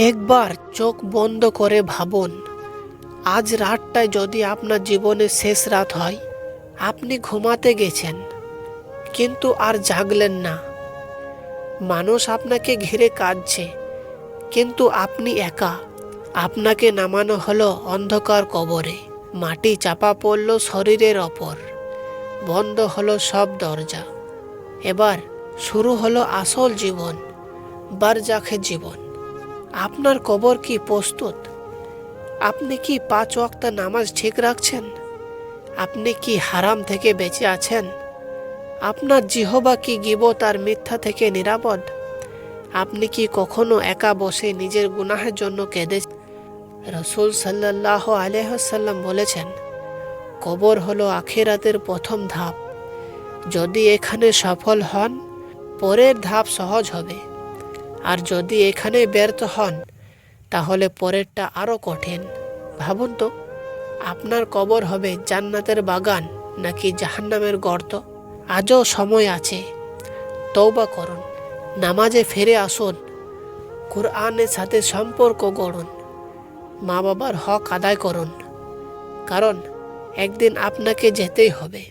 একবার চোখ বন্ধ করে ভাবুন, আজ রাতটায় যদি আপনার জীবনের শেষ রাত হয়। আপনি ঘুমাতে গেছেন, কিন্তু আর জাগলেন না। মানুষ আপনাকে ঘিরে কাঁদছে, কিন্তু আপনি একা। আপনাকে নামানো হলো অন্ধকার কবরে। মাটি চাপা পড়ল শরীরের ওপর। বন্ধ হলো সব দরজা। এবার শুরু হলো আসল জীবন, বারজাখের জীবন। আপনার কবর কি প্রস্তুত? আপনি কি 5 ওয়াক্ত নামাজ ঠিক রাখছেন? আপনি কি হারাম থেকে বেঁচে আছেন? আপনার জিহবা কি গীবত আর মিথ্যা থেকে নিরাপদ? আপনি কি কখনো একা বসে নিজের গুনাহের জন্য কেঁদেছেন? রসুল সাল্লাল্লাহু আলাইহি ওয়াসাল্লাম বলেছেন, কবর হলো আখিরাতের প্রথম ধাপ। যদি এখানে সফল হন, পরের ধাপ সহজ হবে। আর যদি এখানে ব্যর্থ হন, তাহলে পরেরটা আরো কঠিন। ভাবুন তো, আপনার কবর হবে জান্নাতের বাগান নাকি জাহান্নামের গর্ত? আজও সময় আছে, তওবা করুন, নামাজে ফিরে আসুন, কুরআনের সাথে সম্পর্ক গড়ুন, মা বাবার হক আদায় করুন। কারণ একদিন আপনাকে যেতেই হবে।